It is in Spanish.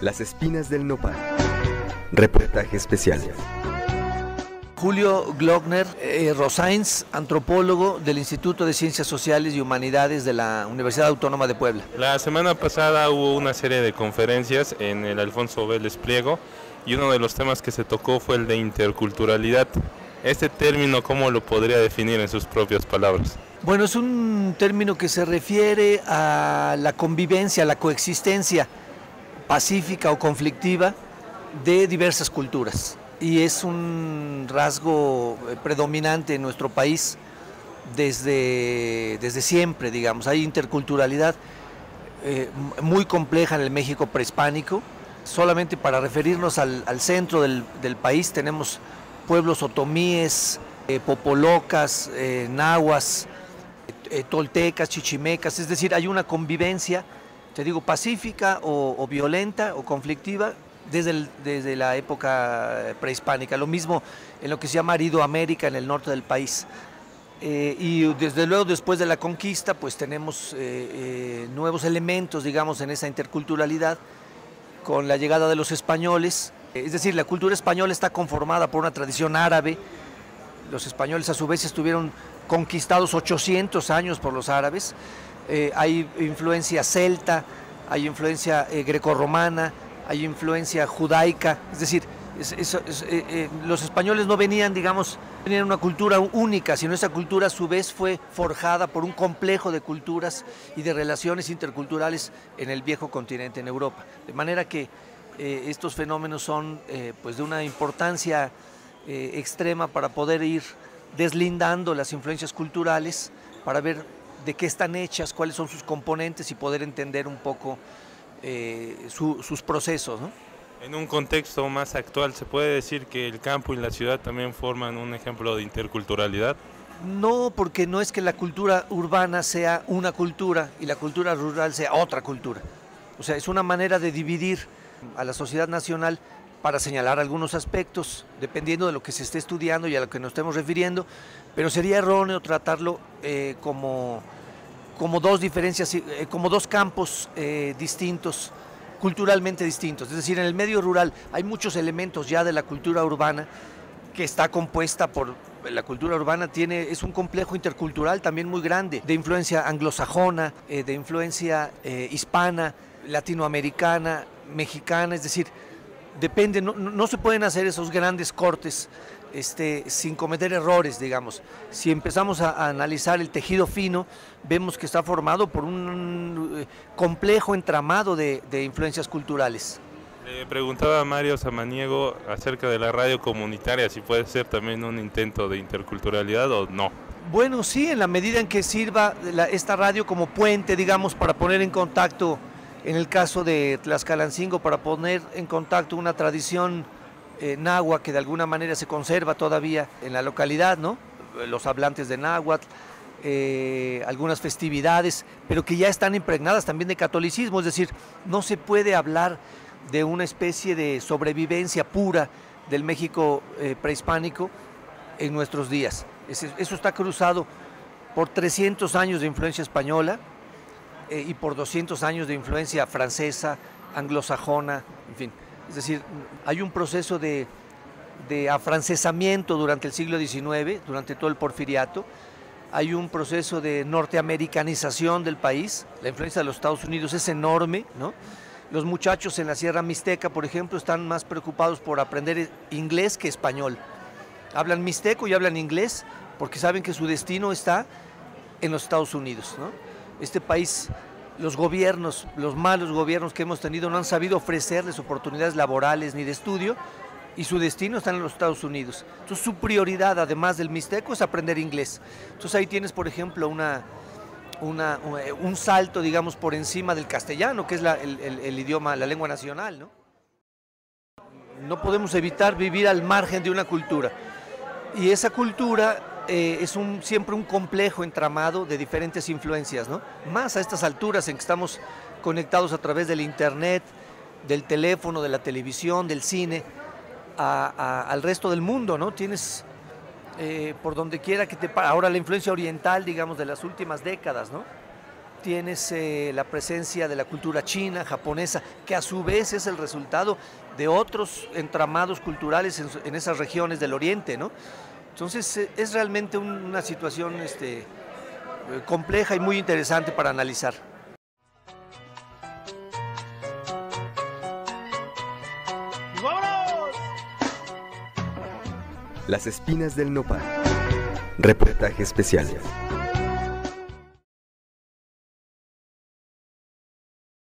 Las espinas del nopal. Reportaje especial. Julio Glockner Rosains, antropólogo del Instituto de Ciencias Sociales y Humanidades de la Universidad Autónoma de Puebla. La semana pasada hubo una serie de conferencias en el Alfonso Vélez Pliego y uno de los temas que se tocó fue el de interculturalidad. Este término, ¿cómo lo podría definir en sus propias palabras? Bueno, es un término que se refiere a la convivencia, a la coexistencia pacífica o conflictiva de diversas culturas. Y es un rasgo predominante en nuestro país desde siempre, digamos. Hay interculturalidad muy compleja en el México prehispánico. Solamente para referirnos al centro del país tenemos pueblos otomíes, popolocas, nahuas, toltecas, chichimecas, es decir, hay una convivencia, te digo, pacífica o violenta o conflictiva desde la época prehispánica. Lo mismo en lo que se llama Aridoamérica, en el norte del país. Y desde luego después de la conquista pues tenemos nuevos elementos, digamos, en esa interculturalidad con la llegada de los españoles. Es decir, la cultura española está conformada por una tradición árabe. Los españoles a su vez estuvieron conquistados 800 años por los árabes. Hay influencia celta, hay influencia grecorromana, hay influencia judaica, es decir, los españoles no venían, digamos, tenían una cultura única, sino esa cultura a su vez fue forjada por un complejo de culturas y de relaciones interculturales en el viejo continente, en Europa. De manera que estos fenómenos son pues de una importancia extrema para poder ir deslindando las influencias culturales, para ver de qué están hechas, cuáles son sus componentes y poder entender un poco sus procesos, ¿no? En un contexto más actual, ¿se puede decir que el campo y la ciudad también forman un ejemplo de interculturalidad? No, porque no es que la cultura urbana sea una cultura y la cultura rural sea otra cultura. O sea, es una manera de dividir a la sociedad nacional para señalar algunos aspectos, dependiendo de lo que se esté estudiando y a lo que nos estemos refiriendo, pero sería erróneo tratarlo como dos diferencias, como dos campos distintos, culturalmente distintos. Es decir, en el medio rural hay muchos elementos ya de la cultura urbana que está compuesta por, la cultura urbana es un complejo intercultural también muy grande, de influencia anglosajona, de influencia hispana, latinoamericana, mexicana, es decir, depende, no se pueden hacer esos grandes cortes sin cometer errores, digamos. Si empezamos a analizar el tejido fino, vemos que está formado por un complejo entramado de influencias culturales. Le preguntaba a Mario Samaniego acerca de la radio comunitaria, si puede ser también un intento de interculturalidad o no. Bueno, sí, en la medida en que sirva esta radio como puente, digamos, para poner en contacto, en el caso de Tlaxcalancingo, para poner en contacto una tradición náhuatl que de alguna manera se conserva todavía en la localidad, ¿no? Los hablantes de náhuatl, algunas festividades, pero que ya están impregnadas también de catolicismo, es decir, no se puede hablar de una especie de sobrevivencia pura del México prehispánico en nuestros días. Eso está cruzado por 300 años de influencia española y por 200 años de influencia francesa, anglosajona, en fin. Es decir, hay un proceso de afrancesamiento durante el siglo XIX, durante todo el porfiriato. Hay un proceso de norteamericanización del país. La influencia de los Estados Unidos es enorme, ¿no? Los muchachos en la Sierra Mixteca, por ejemplo, están más preocupados por aprender inglés que español. Hablan mixteco y hablan inglés porque saben que su destino está en los Estados Unidos, ¿no? Este país, los gobiernos, los malos gobiernos que hemos tenido no han sabido ofrecerles oportunidades laborales ni de estudio y su destino está en los Estados Unidos. Entonces su prioridad, además del mixteco, es aprender inglés. Entonces ahí tienes, por ejemplo, un salto, digamos, por encima del castellano, que es el idioma, la lengua nacional, ¿no? No podemos evitar vivir al margen de una cultura y esa cultura es siempre un complejo entramado de diferentes influencias, ¿no? Más a estas alturas en que estamos conectados a través del internet, del teléfono, de la televisión, del cine, al resto del mundo, ¿no? Tienes por donde quiera que ahora la influencia oriental, digamos, de las últimas décadas, ¿no? tienes la presencia de la cultura china, japonesa, que a su vez es el resultado de otros entramados culturales en esas regiones del Oriente, ¿no? Entonces es realmente una situación compleja y muy interesante para analizar. Las espinas del nopal. Reportaje especial.